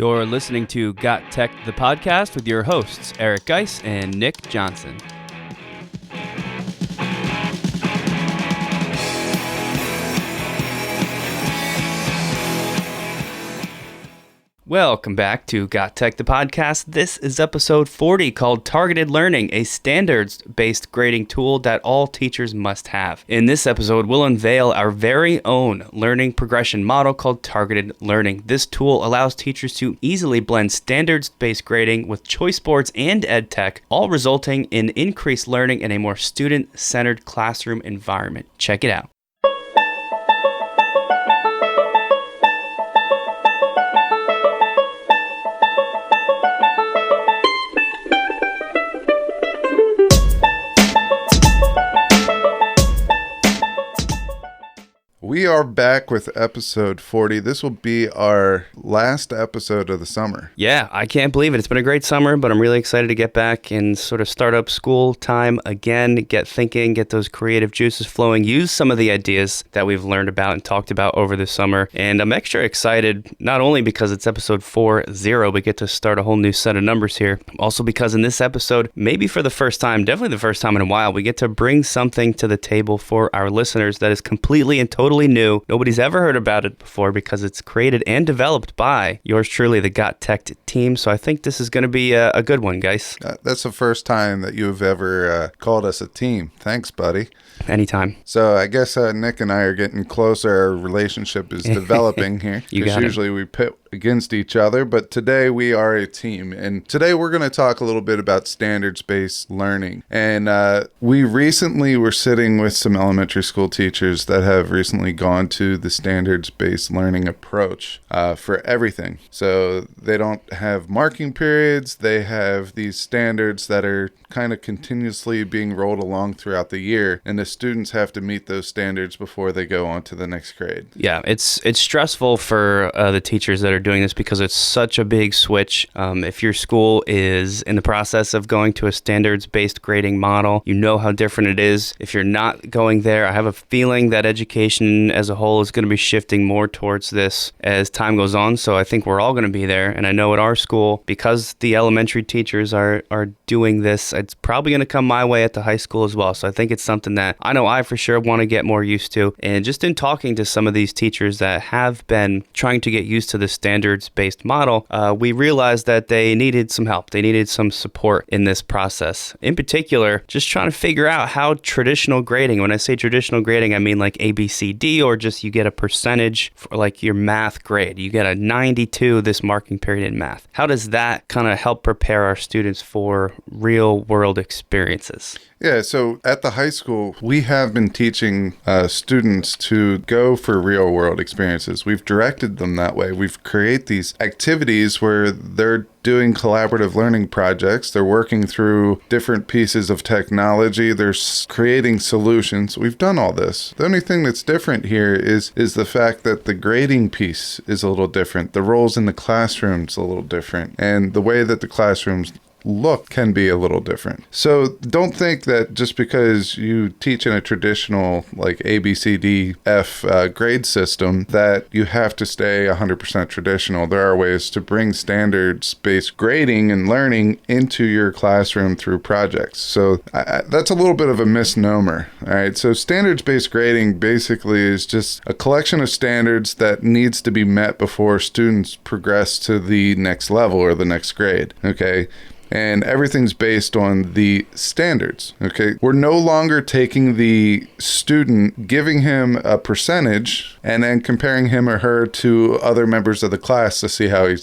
You're listening to GotTechED, the podcast with your hosts, Eric Geis and Nick Johnson. Welcome back to GotTechED, the podcast. This is episode 40 called Targeted Learning, a standards-based grading tool that all teachers must have. In this episode, we'll unveil our very own learning progression model called Targeted Learning. This tool allows teachers to easily blend standards-based grading with choice boards and ed tech, all resulting in increased learning in a more student-centered classroom environment. Check it out. We are back with episode 40. This will be our last episode of the summer. Yeah, I can't believe it. It's been a great summer, but I'm really excited to get back and sort of start up school time again, get thinking, get those creative juices flowing, use some of the ideas that we've learned about and talked about over the summer. And I'm extra excited, not only because it's episode 40, we get to start a whole new set of numbers here, also because in this episode, maybe for the first time, definitely the first time in a while, we get to bring something to the table for our listeners that is completely and totally new. Nobody's ever heard about it before because it's created and developed by yours truly, the GotTechED team. So I think this is going to be a good one, guys. That's the first time that you've ever called us a team. Thanks, buddy. Anytime. So I guess Nick and I are getting closer. Our relationship is developing here. Because usually we pit against each other, but today we are a team. And today we're going to talk a little bit about standards-based learning. And we recently were sitting with some elementary school teachers that have recently gone to the standards-based learning approach for everything. So they don't have marking periods. They have these standards that are kind of continuously being rolled along throughout the year, and the students have to meet those standards before they go on to the next grade. Yeah, it's stressful for the teachers that are doing this because it's such a big switch. If your school is in the process of going to a standards-based grading model, you know how different it is. If you're not going there, I have a feeling that education as a whole is going to be shifting more towards this as time goes on. So I think we're all going to be there. And I know at our school, because the elementary teachers are doing this, it's probably going to come my way at the high school as well. So I think it's something that I know I for sure want to get more used to. And just in talking to some of these teachers that have been trying to get used to the standards-based model, we realized that they needed some help. They needed some support in this process. In particular, just trying to figure out how traditional grading, when I say traditional grading, I mean like A, B, C, D, or just you get a percentage for like your math grade. You get a 92 this marking period in math. How does that kind of help prepare our students for real world experiences? Yeah, so at the high school, we have been teaching students to go for real world experiences. We've directed them that way. We've created these activities where they're doing collaborative learning projects. They're working through different pieces of technology. They're creating solutions. We've done all this. The only thing that's different here is the fact that the grading piece is a little different. The roles in the classroom's a little different. And the way that the classrooms look can be a little different. So don't think that just because you teach in a traditional like A, B, C, D, F grade system that you have to stay 100% traditional. There are ways to bring standards-based grading and learning into your classroom through projects. So that's a little bit of a misnomer. All right. So standards-based grading basically is just a collection of standards that needs to be met before students progress to the next level or the next grade. Okay. And everything's based on the standards, okay? We're no longer taking the student, giving him a percentage, and then comparing him or her to other members of the class to see how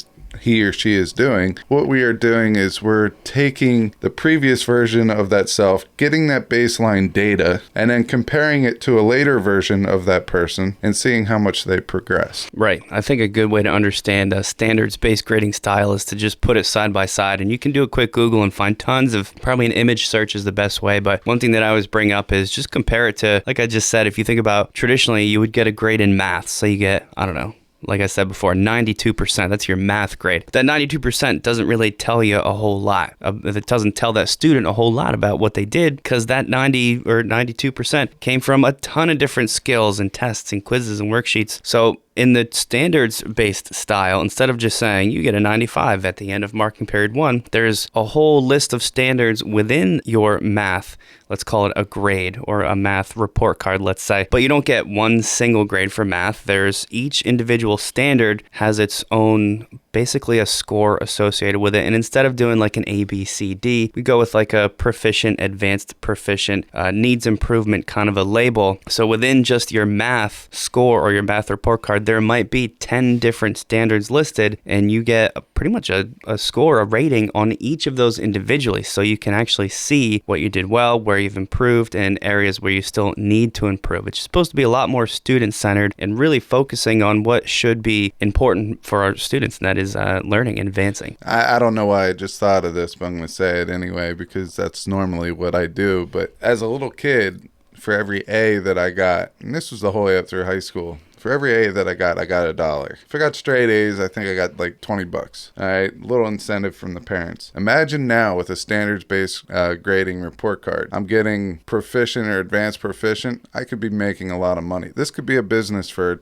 he or she is doing. What we are doing is we're taking the previous version of that self, getting that baseline data, and then comparing it to a later version of that person and seeing how much they progress. Right. I think a good way to understand a standards-based grading style is to just put it side by side. And you can do a quick Google and find tons of, probably an image search is the best way. But one thing that I always bring up is just compare it to, like I just said, if you think about traditionally, you would get a grade in math. So you get, I don't know, like I said before, 92%, that's your math grade. That 92% doesn't really tell you a whole lot. It doesn't tell that student a whole lot about what they did because that 90 or 92% came from a ton of different skills and tests and quizzes and worksheets. So in the standards-based style, instead of just saying you get a 95 at the end of marking period 1, there's a whole list of standards within your math. Let's call it a grade or a math report card, let's say. But you don't get one single grade for math. There's each individual standard has its own, basically a score associated with it. And instead of doing like an A, B, C, D, we go with like a proficient, advanced, proficient, needs improvement kind of a label. So within just your math score or your math report card, there might be 10 different standards listed, and you get pretty much a score, a rating on each of those individually. So you can actually see what you did well, where you've improved, and areas where you still need to improve. It's supposed to be a lot more student-centered and really focusing on what should be important for our students, and that is learning and advancing. I don't know why I just thought of this, but I'm going to say it anyway because that's normally what I do. But as a little kid, for every A that I got, and this was the whole way up through high school, for every A that I got $1. If I got straight A's, I think I got like $20. All right, little incentive from the parents. Imagine now with a standards-based grading report card, I'm getting proficient or advanced proficient. I could be making a lot of money. This could be a business for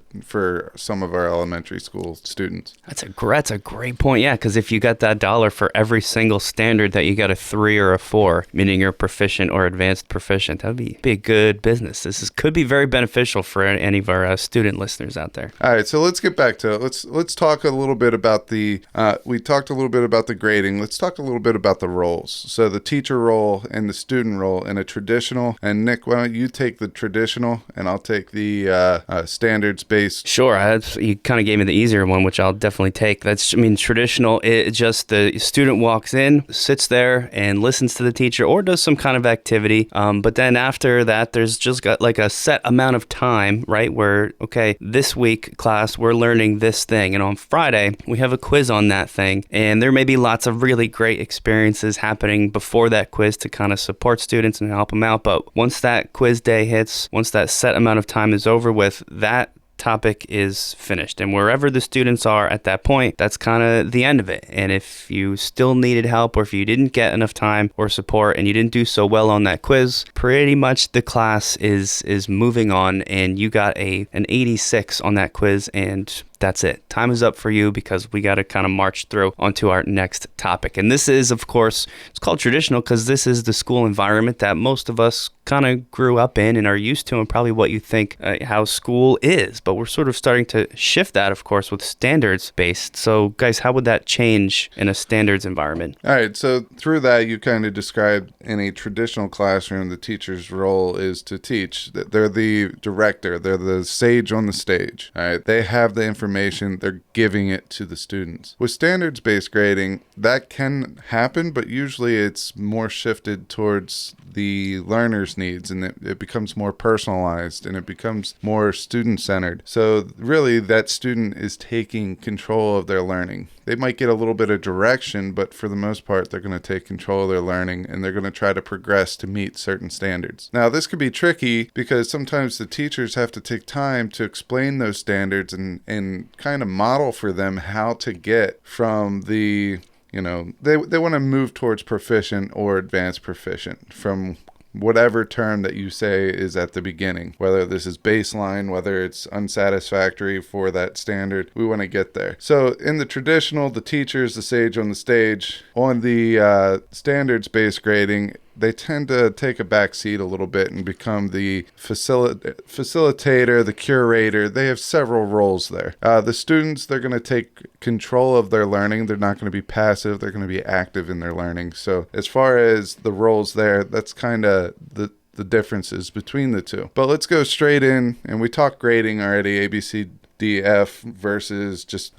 some of our elementary school students. That's a great point. Yeah, because if you got that dollar for every single standard that you got a 3 or a 4, meaning you're proficient or advanced proficient, that would be a good business. Could be very beneficial for any of our student listeners out there. All right, so let's get back to it. Let's talk a little bit about we talked a little bit about the grading. Let's talk a little bit about the roles. So the teacher role and the student role in a traditional. And Nick, why don't you take the traditional and I'll take the standards-based. Sure, you kind of gave me the easier one, which I'll definitely take. Traditional, it just the student walks in, sits there and listens to the teacher or does some kind of activity. But then after that, there's just got like a set amount of time, right, where, okay, this week, class, we're learning this thing. And on Friday, we have a quiz on that thing. And there may be lots of really great experiences happening before that quiz to kind of support students and help them out. But once that quiz day hits, once that set amount of time is over with, that topic is finished, and wherever the students are at that point, that's kind of the end of it. And if you still needed help, or if you didn't get enough time or support and you didn't do so well on that quiz, pretty much the class is moving on, and you got an 86 on that quiz, and that's it. Time is up for you because we got to kind of march through onto our next topic. And this is, of course, it's called traditional because this is the school environment that most of us kind of grew up in and are used to, and probably what you think how school is. But we're sort of starting to shift that, of course, with standards based. So guys, how would that change in a standards environment? All right, so through that, you kind of described in a traditional classroom, the teacher's role is to teach. They're the director. They're the sage on the stage. All right, they have the information. They're giving it to the students. With standards-based grading, that can happen, but usually it's more shifted towards the learner's needs, and it becomes more personalized, and it becomes more student-centered. So really, that student is taking control of their learning. They might get a little bit of direction, but for the most part, they're going to take control of their learning, and they're going to try to progress to meet certain standards. Now, this could be tricky because sometimes the teachers have to take time to explain those standards and kind of model for them how to get from the, they want to move towards proficient or advanced proficient from whatever term that you say is at the beginning, whether this is baseline, whether it's unsatisfactory for that standard, we want to get there. So in the traditional, the teacher is the sage on the stage. On the standards-based grading, they tend to take a back seat a little bit and become the facilitator, the curator. They have several roles there. The students, they're going to take control of their learning. They're not going to be passive. They're going to be active in their learning. So as far as the roles there, that's kind of the differences between the two. But let's go straight in, and we talked grading already, A, B, C, D, F versus just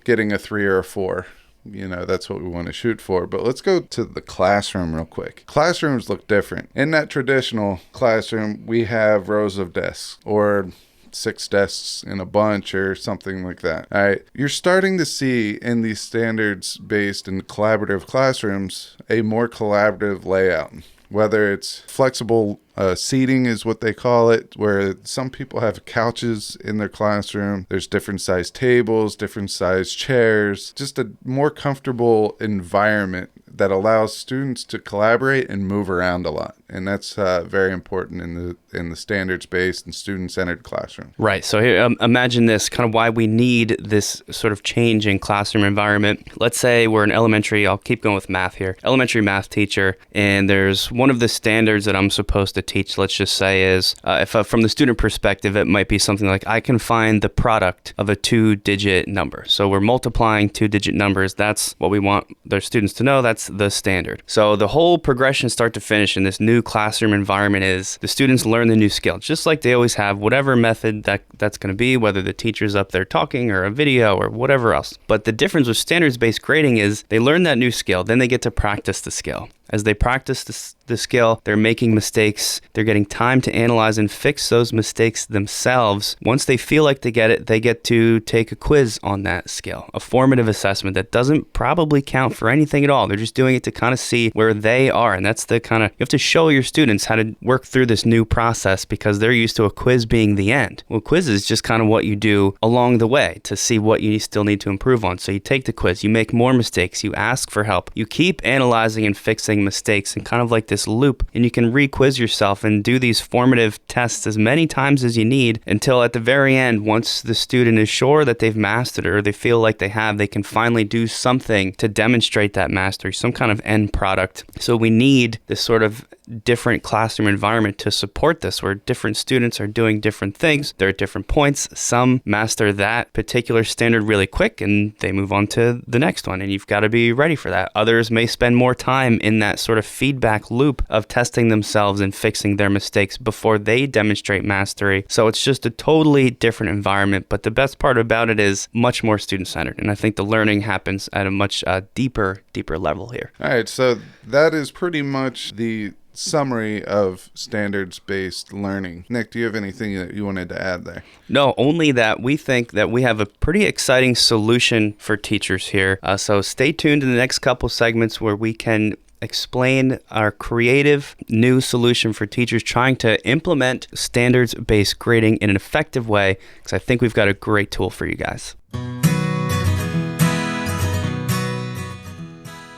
getting a 3 or a 4. That's what we want to shoot for. But let's go to the classroom real quick. Classrooms look different. In that traditional classroom, we have rows of desks or 6 desks in a bunch or something like that. All right. You're starting to see in these standards-based and collaborative classrooms a more collaborative layout. Whether it's flexible seating is what they call it, where some people have couches in their classroom. There's different sized tables, different sized chairs, just a more comfortable environment that allows students to collaborate and move around a lot. And that's very important in the standards-based and student-centered classroom. Right. So here, imagine this, kind of why we need this sort of change in classroom environment. Let's say we're an elementary, I'll keep going with math here, elementary math teacher, and there's one of the standards that I'm supposed to teach, let's just say is, if from the student perspective, it might be something like, I can find the product of a 2-digit number. So we're multiplying 2-digit numbers. That's what we want their students to know. That's the standard. So the whole progression start to finish in this new classroom environment is the students learn the new skill, just like they always have, whatever method that's going to be, whether the teacher's up there talking or a video or whatever else. But the difference with standards-based grading is they learn that new skill, then they get to practice the skill. As they practice the skill, they're making mistakes. They're getting time to analyze and fix those mistakes themselves. Once they feel like they get it, they get to take a quiz on that skill, a formative assessment that doesn't probably count for anything at all. They're just doing it to kind of see where they are. And that's the kind of, you have to show your students how to work through this new process because they're used to a quiz being the end. Well, quiz is just kind of what you do along the way to see what you still need to improve on. So you take the quiz, you make more mistakes, you ask for help, you keep analyzing and fixing mistakes and kind of like this loop, and you can re-quiz yourself and do these formative tests as many times as you need until at the very end, once the student is sure that they've mastered it or they feel like they have, they can finally do something to demonstrate that mastery, some kind of end product. So we need this sort of different classroom environment to support this, where different students are doing different things. They're at different points. Some master that particular standard really quick and they move on to the next one, and you've got to be ready for that. Others may spend more time in that sort of feedback loop of testing themselves and fixing their mistakes before they demonstrate mastery. So it's just a totally different environment, but the best part about it is much more student-centered, and I think the learning happens at a much deeper level here. All right, so that is pretty much the summary of standards-based learning. Nick, do you have anything that you wanted to add there? No, only that we think that we have a pretty exciting solution for teachers here. So stay tuned in the next couple segments where we can explain our creative new solution for teachers trying to implement standards-based grading in an effective way, because I think we've got a great tool for you guys.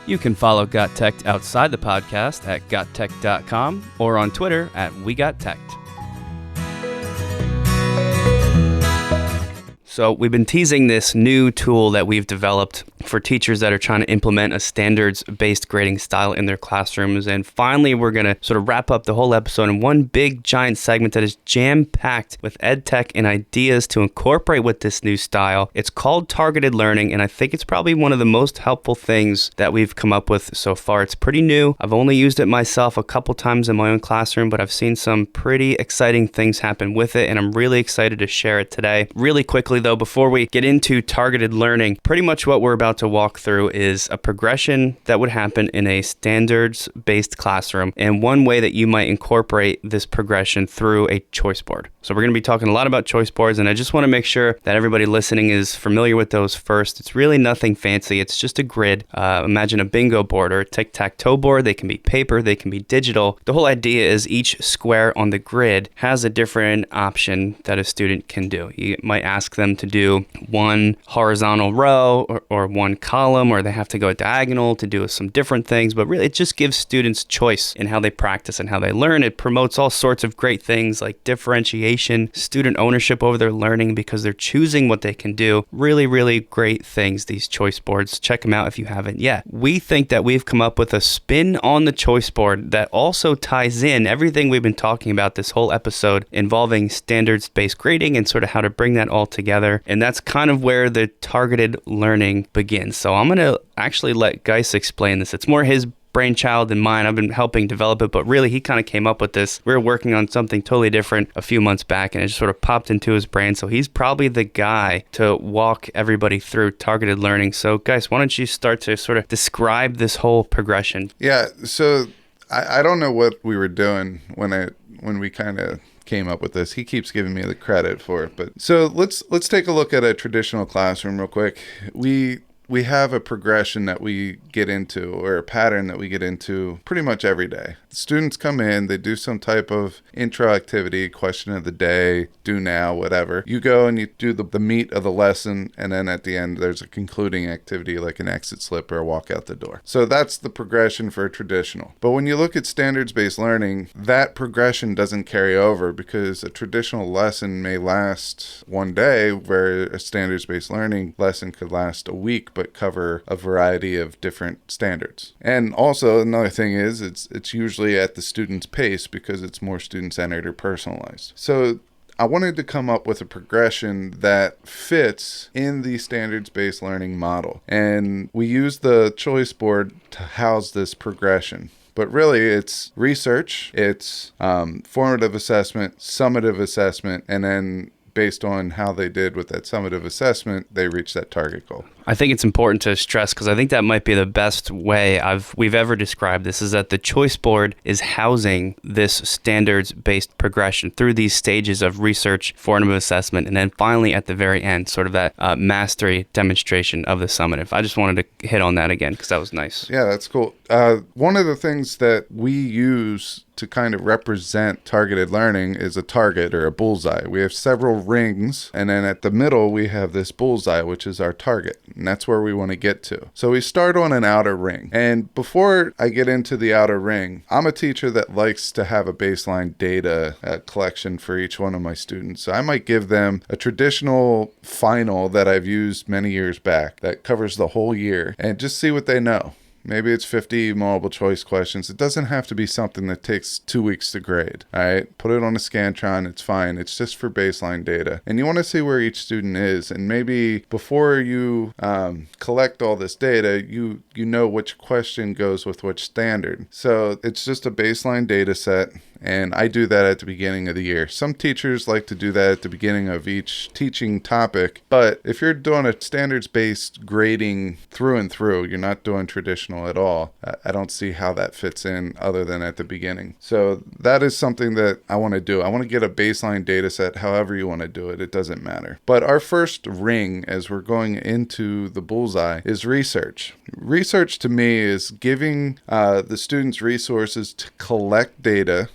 You can follow GotTechED outside the podcast at gottech.com or on Twitter at WeGotTechED. So we've been teasing this new tool that we've developed for teachers that are trying to implement a standards-based grading style in their classrooms. And finally, we're going to sort of wrap up the whole episode in one big giant segment that is jam-packed with ed tech and ideas to incorporate with this new style. It's called targeted learning, and I think it's probably one of the most helpful things that we've come up with so far. It's pretty new. I've only used it myself a couple times in my own classroom, but I've seen some pretty exciting things happen with it, and I'm really excited to share it today. Really quickly, though, before we get into targeted learning, pretty much what we're about to walk through is a progression that would happen in a standards-based classroom, and one way that you might incorporate this progression through a choice board. So we're going to be talking a lot about choice boards, and I just want to make sure that everybody listening is familiar with those first. It's really nothing fancy. It's just a grid. Imagine a bingo board or a tic-tac-toe board. They can be paper, they can be digital. The whole idea is each square on the grid has a different option that a student can do. You might ask them to do one horizontal row or one column, or they have to go diagonal to do some different things, but really it just gives students choice in how they practice and how they learn. It promotes all sorts of great things like differentiation, student ownership over their learning because they're choosing what they can do. Really, really great things, these choice boards. Check them out if you haven't yet. We think that we've come up with a spin on the choice board that also ties in everything we've been talking about this whole episode involving standards-based grading and sort of how to bring that all together. And that's kind of where the targeted learning begins. So I'm going to actually let Geis explain this. It's more his brainchild than mine. I've been helping develop it, but really he kind of came up with this. We were working on something totally different a few months back, and it just sort of popped into his brain. So he's probably the guy to walk everybody through targeted learning. So guys, why don't you start to sort of describe this whole progression? Yeah, so I don't know what we were doing when we kind of came up with this. He keeps giving me the credit for it. But so let's take a look at a traditional classroom real quick. We we have a progression that we get into, or a pattern that we get into pretty much every day. Students come in, they do some type of intro activity, question of the day, do now, whatever. You go and you do the meat of the lesson, and then at the end there's a concluding activity like an exit slip or a walk out the door. So that's the progression for a traditional. But when you look at standards-based learning, that progression doesn't carry over, because a traditional lesson may last one day, where a standards-based learning lesson could last a week but cover a variety of different standards. And also another thing is it's usually at the student's pace, because it's more student-centered or personalized. So I wanted to come up with a progression that fits in the standards-based learning model. And we use the choice board to house this progression. But really, it's research, it's formative assessment, summative assessment, and then based on how they did with that summative assessment, they reach that target goal. I think it's important to stress, because I think that might be the best way we've ever described this, is that the choice board is housing this standards-based progression through these stages of research, formative assessment, and then finally at the very end, sort of that mastery demonstration of the summative. I just wanted to hit on that again because that was nice. Yeah, that's cool. One of the things that we use to kind of represent targeted learning is a target or a bullseye. We have several rings, and then at the middle we have this bullseye, which is our target. And that's where we want to get to. So we start on an outer ring. And before I get into the outer ring, I'm a teacher that likes to have a baseline data collection for each one of my students. So I might give them a traditional final that I've used many years back that covers the whole year, and just see what they know. Maybe it's 50 multiple choice questions. It doesn't have to be something that takes 2 weeks to grade. All right, put it on a Scantron. It's fine. It's just for baseline data. And you want to see where each student is. And maybe before you collect all this data, you know which question goes with which standard. So it's just a baseline data set. And I do that at the beginning of the year. Some teachers like to do that at the beginning of each teaching topic. But if you're doing a standards-based grading through and through, you're not doing traditional at all. I don't see how that fits in other than at the beginning. So that is something that I want to do. I want to get a baseline data set, however you want to do it. It doesn't matter. But our first ring, as we're going into the bullseye, is research. Research to me is giving the students resources to collect data,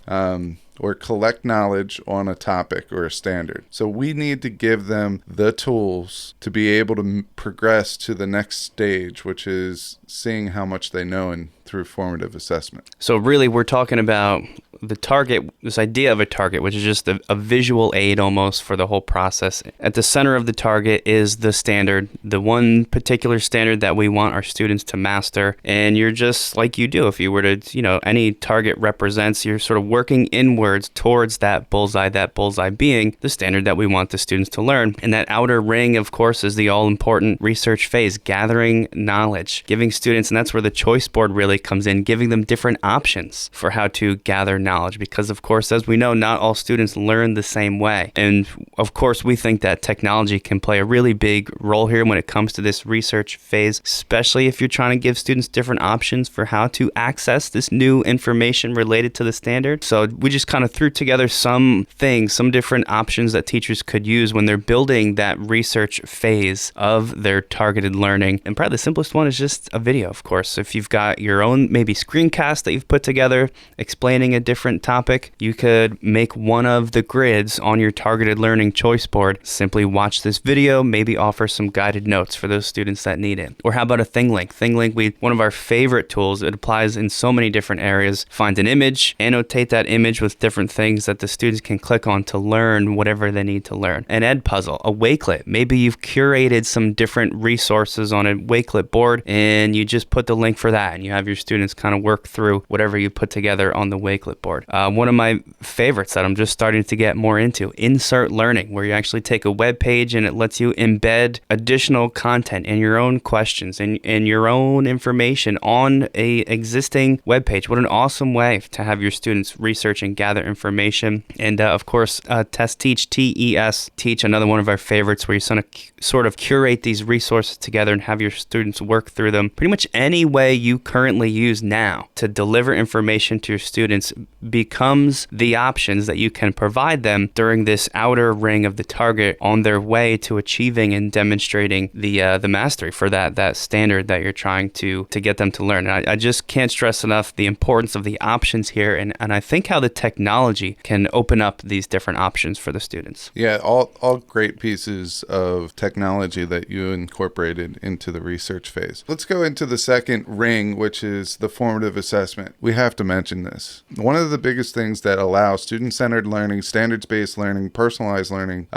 or collect knowledge on a topic or a standard. So we need to give them the tools to be able to progress to the next stage, which is seeing how much they know and through formative assessment. So really, we're talking about the target, this idea of a target, which is just a visual aid almost for the whole process. At the center of the target is the standard, the one particular standard that we want our students to master. And you're just like you do if you were to, any target represents, you're sort of working inwards towards that bullseye being the standard that we want the students to learn. And that outer ring, of course, is the all-important research phase, gathering knowledge, giving students, and that's where the choice board really comes in, giving them different options for how to gather knowledge, because of course, as we know, not all students learn the same way. And of course, we think that technology can play a really big role here when it comes to this research phase, especially if you're trying to give students different options for how to access this new information related to the standard. So we just kind of threw together some different options that teachers could use when they're building that research phase of their targeted learning. And probably the simplest one is just a video, of course. If you've got your own maybe screencast that you've put together explaining a different topic, you could make one of the grids on your targeted learning choice board. Simply watch this video, maybe offer some guided notes for those students that need it. Or how about a thing link? Thing link, one of our favorite tools. It applies in so many different areas. Find an image, annotate that image with different things that the students can click on to learn whatever they need to learn. An ed puzzle, a Wakelet. Maybe you've curated some different resources on a Wakelet board and you just put the link for that and you have your students kind of work through whatever you put together on the Wakelet board. One of my favorites that I'm just starting to get more into, insert learning, where you actually take a web page and it lets you embed additional content and your own questions and your own information on a existing web page. What an awesome way to have your students research and gather information. And of course, Test Teach, TES Teach, another one of our favorites, where you sort of curate these resources together and have your students work through them pretty much any way you currently use now to deliver information to your students becomes the options that you can provide them during this outer ring of the target on their way to achieving and demonstrating the mastery for that standard that you're trying to get them to learn. And I just can't stress enough the importance of the options here, and I think how the technology can open up these different options for the students. Yeah, all great pieces of technology that you incorporated into the research phase. Let's go into the second ring, which is the formative assessment. We have to mention this. One of the biggest things that allow student-centered learning, standards-based learning, personalized learning,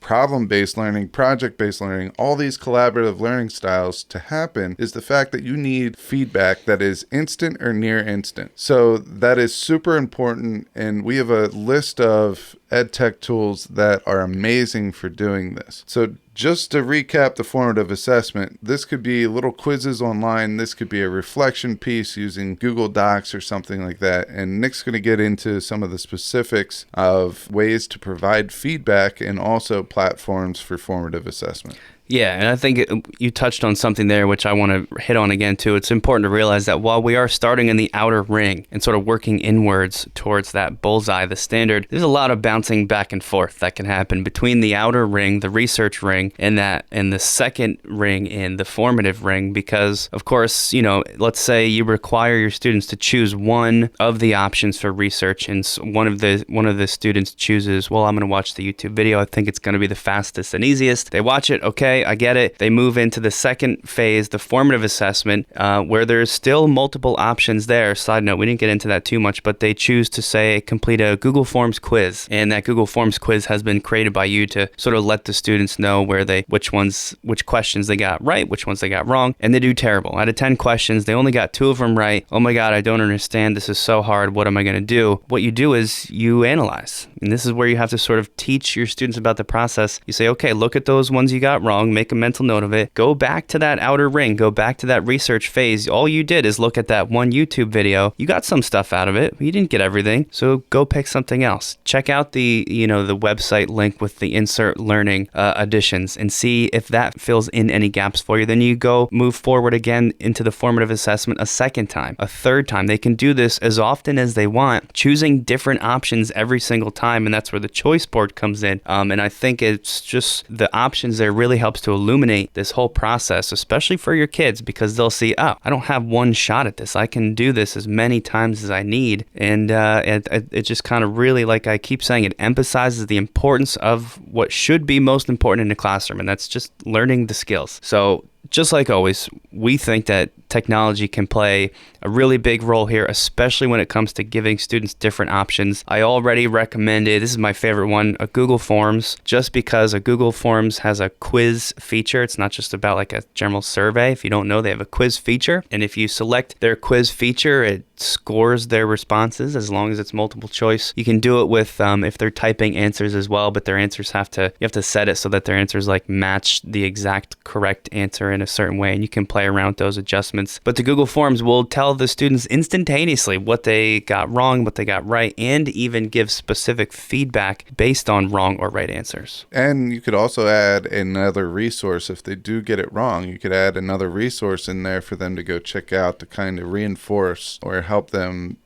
problem-based learning, project-based learning, all these collaborative learning styles to happen is the fact that you need feedback that is instant or near instant. So that is super important, and we have a list of ed tech tools that are amazing for doing this. So just to recap the formative assessment, this could be little quizzes online. This could be a reflection piece using Google Docs or something like that. And Nick's going to get into some of the specifics of ways to provide feedback and also platforms for formative assessment. Yeah, and I think you touched on something there which I want to hit on again too. It's important to realize that while we are starting in the outer ring and sort of working inwards towards that bullseye, the standard, there's a lot of bouncing back and forth that can happen between the outer ring, the research ring, and the second ring in the formative ring, because of course, let's say you require your students to choose one of the options for research, and one of the students chooses, well, I'm going to watch the YouTube video. I think it's going to be the fastest and easiest. They watch it, okay, I get it. They move into the second phase, the formative assessment, where there's still multiple options there. Side note, we didn't get into that too much, but they choose to say complete a Google Forms quiz. And that Google Forms quiz has been created by you to sort of let the students know which questions they got right, which ones they got wrong. And they do terrible. Out of 10 questions, they only got 2 of them right. Oh my God, I don't understand. This is so hard. What am I going to do? What you do is you analyze. And this is where you have to sort of teach your students about the process. You say, okay, look at those ones you got wrong. Make a mental note of it. Go back to that outer ring. Go back to that research phase. All you did is look at that one YouTube video. You got some stuff out of it. You didn't get everything. So go pick something else. Check out the website link with the insert learning additions and see if that fills in any gaps for you. Then you go move forward again into the formative assessment a second time, a third time. They can do this as often as they want, choosing different options every single time. And that's where the choice board comes in. And I think it's just the options there really helps to illuminate this whole process, especially for your kids, because they'll see, oh, I don't have one shot at this. I can do this as many times as I need. And it just kind of really, like I keep saying, it emphasizes the importance of what should be most important in the classroom, and that's just learning the skills. So just like always, we think that technology can play a really big role here, especially when it comes to giving students different options. I already recommended, this is my favorite one, a Google Forms, just because a Google Forms has a quiz feature. It's not just about like a general survey. If you don't know, they have a quiz feature. And if you select their quiz feature, it scores their responses as long as it's multiple choice. You can do it with if they're typing answers as well, but their answers you have to set it so that their answers like match the exact correct answer in a certain way, and you can play around with those adjustments. But the Google Forms will tell the students instantaneously what they got wrong, what they got right, and even give specific feedback based on wrong or right answers. And you could also add another resource if they do get it wrong. You could add another resource in there for them to go check out to kind of reinforce or help them,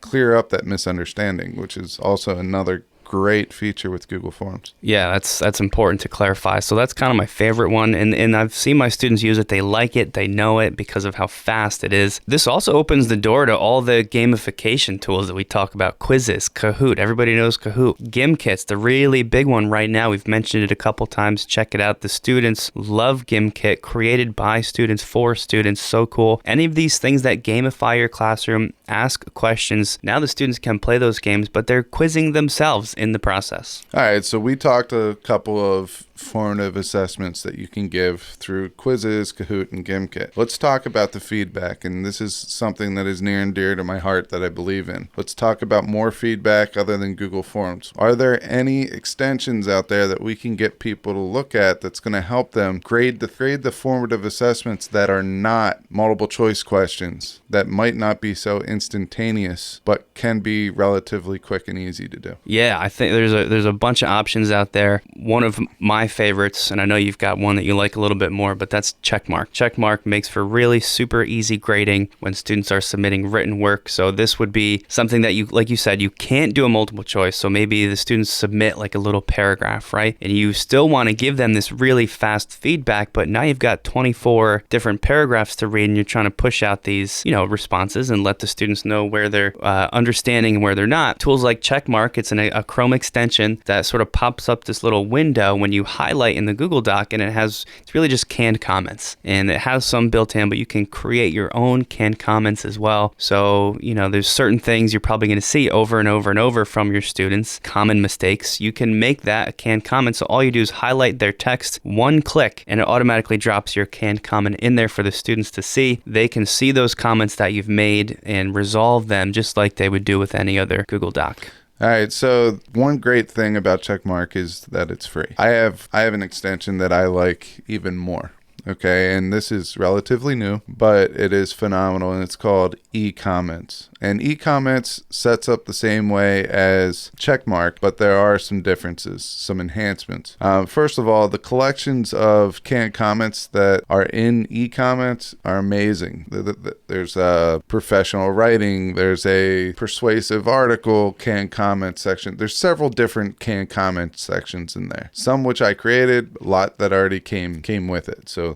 clear up that misunderstanding, which is also another great feature with Google Forms. Yeah, that's important to clarify. So that's kind of my favorite one, and I've seen my students use it. They like it, they know it because of how fast it is. This also opens the door to all the gamification tools that we talk about. Quizzes, Kahoot, everybody knows Kahoot. GimKit's the really big one right now. We've mentioned it a couple times. Check it out. The students love GimKit, created by students for students. So cool. Any of these things that gamify your classroom, ask questions. Now the students can play those games, but they're quizzing themselves in the process. All right, so we talked a couple of formative assessments that you can give through quizzes, Kahoot, and GimKit. Let's talk about the feedback, and this is something that is near and dear to my heart that I believe in. Let's talk about more feedback other than Google Forms. Are there any extensions out there that we can get people to look at that's going to help them grade the formative assessments that are not multiple choice questions, that might not be so instantaneous, but can be relatively quick and easy to do? Yeah, I think there's a bunch of options out there. One of my favorites, and I know you've got one that you like a little bit more, but that's Checkmark. Checkmark makes for really super easy grading when students are submitting written work. So this would be something that you, like you said, you can't do a multiple choice. So maybe the students submit like a little paragraph, right? And you still want to give them this really fast feedback, but now you've got 24 different paragraphs to read and you're trying to push out these, responses and let the students know where they're understanding and where they're not. Tools like Checkmark, it's a Chrome extension that sort of pops up this little window when you highlight in the Google Doc, and it's really just canned comments. And it has some built in, but you can create your own canned comments as well. So, there's certain things you're probably going to see over and over and over from your students, common mistakes. You can make that a canned comment. So all you do is highlight their text, one click, and it automatically drops your canned comment in there for the students to see. They can see those comments that you've made and resolve them just like they would do with any other Google Doc. All right, so one great thing about Checkmark is that it's free. I have an extension that I like even more. Okay, and this is relatively new, but it is phenomenal, and it's called eComments. And eComments sets up the same way as Checkmark, but there are some differences, some enhancements. First of all, the collections of canned comments that are in eComments are amazing. There's professional writing, there's a persuasive article canned comment section. There's several different canned comment sections in there. Some which I created, a lot that already came with it. So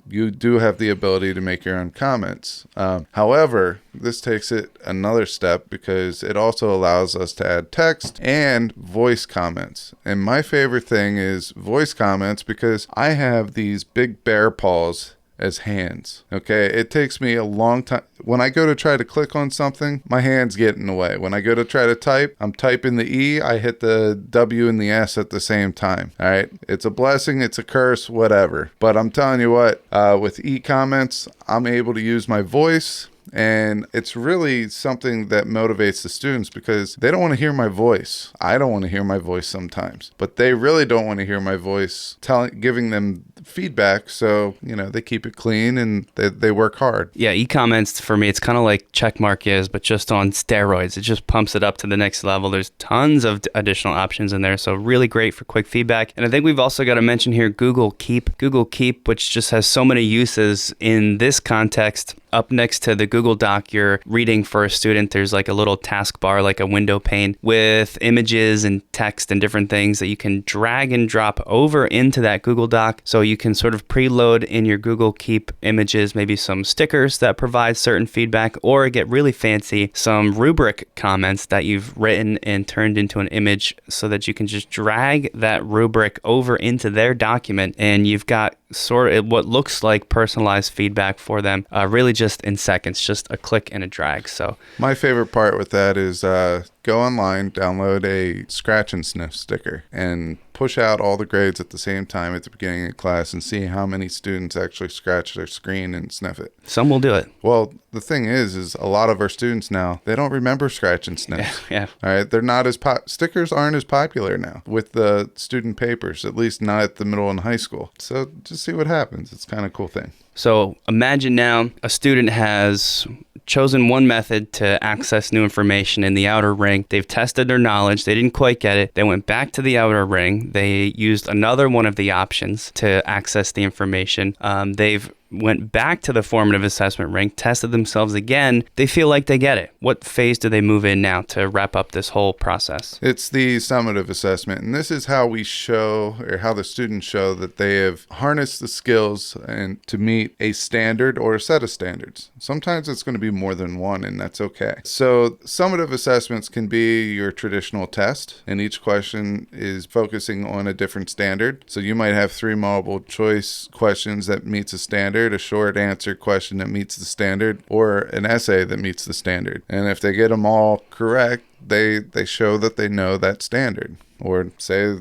you do have the ability to make your own comments. However, this takes it another step because it also allows us to add text and voice comments. And my favorite thing is voice comments because I have these big bear paws as hands. Okay, it takes me a long time. When I go to try to click on something, my hands get in the way. When I go to try to type, I'm typing the E, I hit the W and the S at the same time. All right, it's a blessing, it's a curse, whatever. But I'm telling you what, with e-comments, I'm able to use my voice. And it's really something that motivates the students because they don't want to hear my voice. I don't want to hear my voice sometimes, but they really don't want to hear my voice giving them feedback. So, they keep it clean and they work hard. Yeah, e-comments for me, it's kind of like Checkmark is, but just on steroids. It just pumps it up to the next level. There's tons of additional options in there. So really great for quick feedback. And I think we've also got to mention here Google Keep. Google Keep, which just has so many uses in this context. Up next to the Google Doc you're reading for a student, there's like a little taskbar, like a window pane with images and text and different things that you can drag and drop over into that Google Doc. So you can sort of preload in your Google Keep images, maybe some stickers that provide certain feedback, or get really fancy, some rubric comments that you've written and turned into an image so that you can just drag that rubric over into their document and you've got sort of what looks like personalized feedback for them, really just in seconds, just a click and a drag. So my favorite part with that is go online, download a scratch and sniff sticker, and push out all the grades at the same time at the beginning of class and see how many students actually scratch their screen and sniff it. Some will do it. Well, the thing is a lot of our students now, they don't remember scratch and sniffs. Yeah. All right. They're not as stickers aren't as popular now with the student papers, at least not at the middle and high school. So just see what happens. It's kind of a cool thing. So imagine now a student has chosen one method to access new information in the outer ring. They've tested their knowledge. They didn't quite get it. They went back to the outer ring. They used another one of the options to access the information. They've went back to the formative assessment ring, tested themselves again. They feel like they get it. What phase do they move in now to wrap up this whole process? It's the summative assessment, and this is how we show, or how the students show that they have harnessed the skills and to meet a standard or a set of standards. Sometimes it's going to be more than one, and that's okay. So summative assessments can be your traditional test, and each question is focusing on a different standard. So you might have 3 multiple choice questions that meets a standard, a short answer question that meets the standard, or an essay that meets the standard. And if they get them all correct, they show that they know that standard. Or say,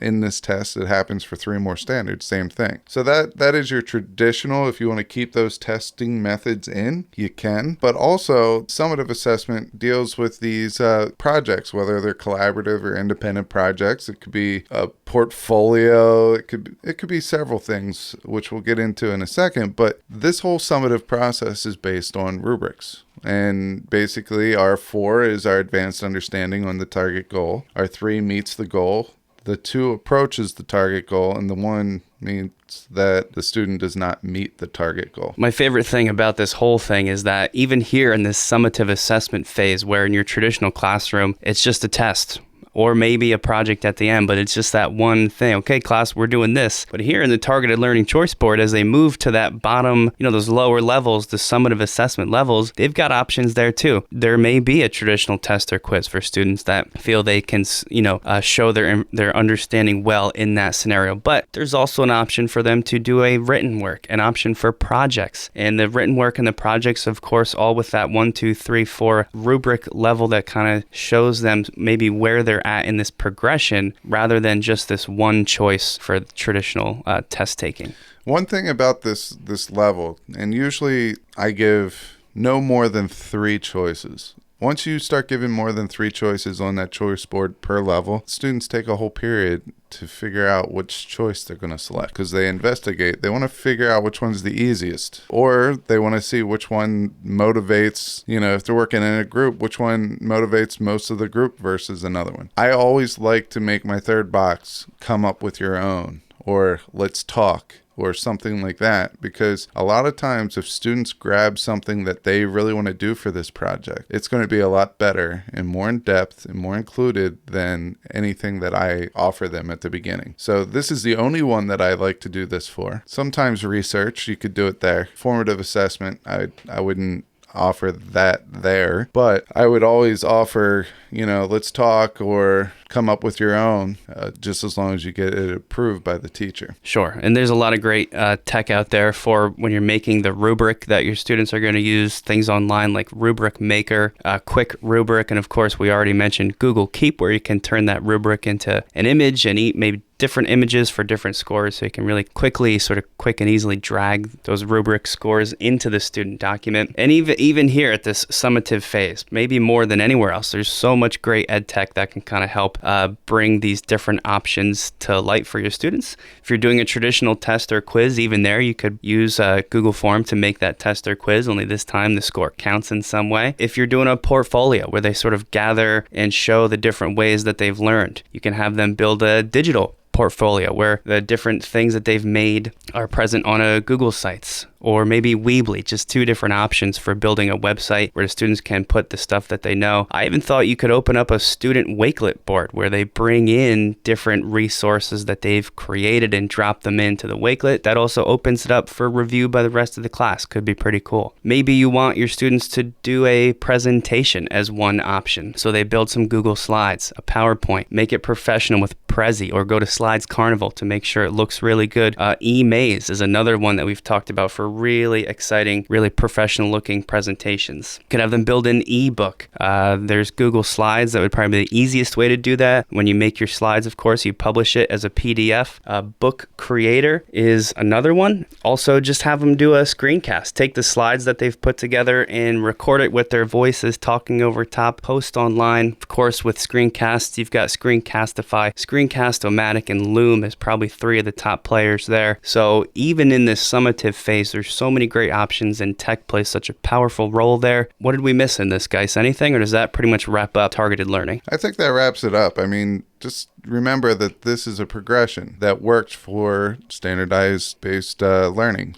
in this test, it happens for 3 more standards, same thing. So that is your traditional. If you want to keep those testing methods in, you can. But also, summative assessment deals with these projects, whether they're collaborative or independent projects. It could be a portfolio. It could be several things, which we'll get into in a second. But this whole summative process is based on rubrics. And basically, R4 is our advanced understanding on the target goal. R3 meets the goal. The 2 approaches the target goal, and the 1 means that the student does not meet the target goal. My favorite thing about this whole thing is that even here in this summative assessment phase, where in your traditional classroom, it's just a test, or maybe a project at the end, but it's just that one thing. Okay, class, we're doing this. But here in the targeted learning choice board, as they move to that bottom, those lower levels, the summative assessment levels, they've got options there too. There may be a traditional test or quiz for students that feel they can, show their understanding well in that scenario. But there's also an option for them to do a written work, an option for projects. And the written work and the projects, of course, all with that 1, 2, 3, 4 rubric level that kind of shows them maybe where they're at in this progression, rather than just this one choice for traditional test taking. One thing about this level, and usually I give no more than 3 choices. Once you start giving more than 3 choices on that choice board per level, students take a whole period to figure out which choice they're going to select, because they investigate. They want to figure out which one's the easiest, or they want to see which one motivates, if they're working in a group, which one motivates most of the group versus another one. I always like to make my third box come up with your own, or let's talk, or something like that, because a lot of times if students grab something that they really want to do for this project, it's going to be a lot better and more in depth and more included than anything that I offer them at the beginning. So this is the only one that I like to do this for. Sometimes research, you could do it there. Formative assessment, I wouldn't offer that there, but I would always offer, let's talk or come up with your own, just as long as you get it approved by the teacher. Sure. And there's a lot of great tech out there for when you're making the rubric that your students are going to use, things online like Rubric Maker, Quick Rubric, and of course, we already mentioned Google Keep, where you can turn that rubric into an image and maybe different images for different scores, so you can really quick and easily drag those rubric scores into the student document. And even here at this summative phase, maybe more than anywhere else, there's so much great ed tech that can kind of help bring these different options to light for your students. If you're doing a traditional test or quiz, even there you could use Google Form to make that test or quiz, only this time the score counts in some way. If you're doing a portfolio where they sort of gather and show the different ways that they've learned, you can have them build a digital portfolio where the different things that they've made are present on a Google Sites, or maybe Weebly, just 2 different options for building a website where the students can put the stuff that they know. I even thought you could open up a student Wakelet board where they bring in different resources that they've created and drop them into the Wakelet. That also opens it up for review by the rest of the class. Could be pretty cool. Maybe you want your students to do a presentation as one option. So they build some Google Slides, a PowerPoint, make it professional with Prezi, or go to Slides Carnival to make sure it looks really good. eMaze is another one that we've talked about for really exciting, really professional looking presentations. You can have them build an ebook. There's Google Slides. That would probably be the easiest way to do that. When you make your slides, of course, you publish it as a PDF. Book Creator is another one. Also, just have them do a screencast. Take the slides that they've put together and record it with their voices talking over top, post online. Of course, with screencasts, you've got Screencastify, Screencast-O-Matic, and Loom is probably 3 of the top players there. So even in this summative phase, there's so many great options, and tech plays such a powerful role there. What did we miss in this, guys? Anything, or does that pretty much wrap up targeted learning? I think that wraps it up. I mean, just remember that this is a progression that worked for standards-based learning.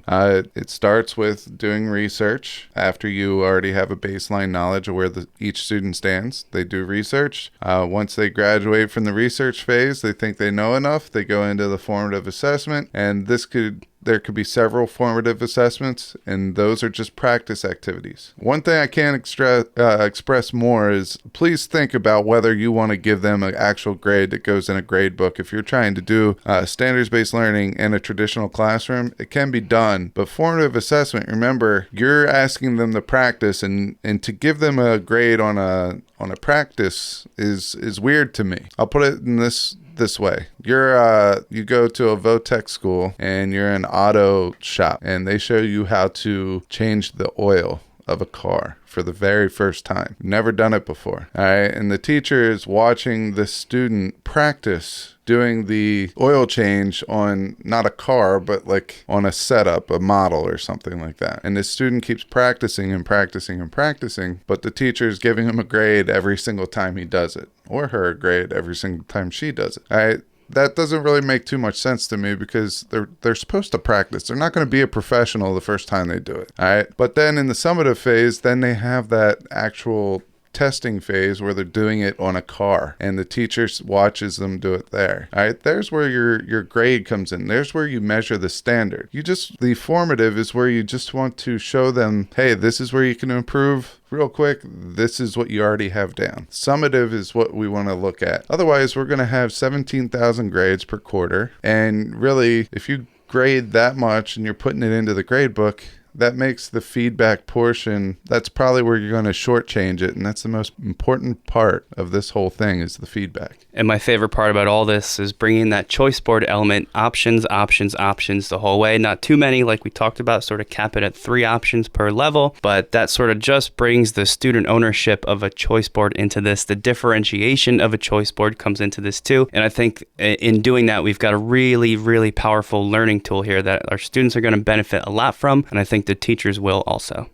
It starts with doing research. After you already have a baseline knowledge of where each student stands, they do research. Once they graduate from the research phase, they think they know enough. They go into the formative assessment, and this could there could be several formative assessments, and those are just practice activities. One thing I can't express more is please think about whether you want to give them an actual grade that goes in a grade book. If you're trying to do standards-based learning in a traditional classroom, it can be done. But formative assessment, remember, you're asking them to practice, and to give them a grade on a practice is weird to me. I'll put it in this way. You go to a Votech school and you're in an auto shop and they show you how to change the oil of a car for the very first time. Never done it before. All right. And the teacher is watching the student practice doing the oil change on not a car, but like on a setup, a model or something like that. And the student keeps practicing and practicing and practicing, but the teacher is giving him a grade every single time he does it, or her a grade every single time she does it. All right. That doesn't really make too much sense to me because they're supposed to practice. They're not going to be a professional the first time they do it. All right. But then in the summative phase, then they have that actual testing phase where they're doing it on a car and the teacher watches them do it there. All right. There's where your grade comes in. There's where you measure the standard. The formative is where you just want to show them, hey, this is where you can improve real quick. This is what you already have down. Summative is what we want to look at. Otherwise, we're going to have 17,000 grades per quarter. And really, if you grade that much and you're putting it into the grade book, that makes the feedback portion, that's probably where you're going to shortchange it. And that's the most important part of this whole thing is the feedback. And my favorite part about all this is bringing that choice board element, options the whole way. Not too many, like we talked about, sort of cap it at 3 options per level, but that sort of just brings the student ownership of a choice board into this. The differentiation of a choice board comes into this too. And I think in doing that, we've got a really, really powerful learning tool here that our students are going to benefit a lot from. And I think the teachers will also.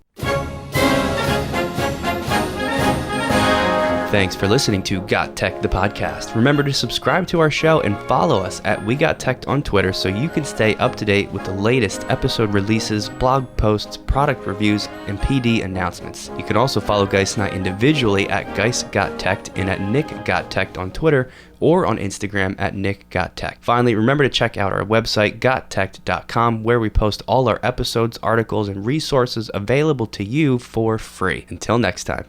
Thanks for listening to Got Tech, the podcast. Remember to subscribe to our show and follow us at We Got Tech on Twitter so you can stay up to date with the latest episode releases, blog posts, product reviews, and PD announcements. You can also follow Geis and I individually at Geis Got Tech and at Nick Got Tech on Twitter or on Instagram at Nick Got Tech. Finally, remember to check out our website, GotTechED.com, where we post all our episodes, articles, and resources available to you for free. Until next time.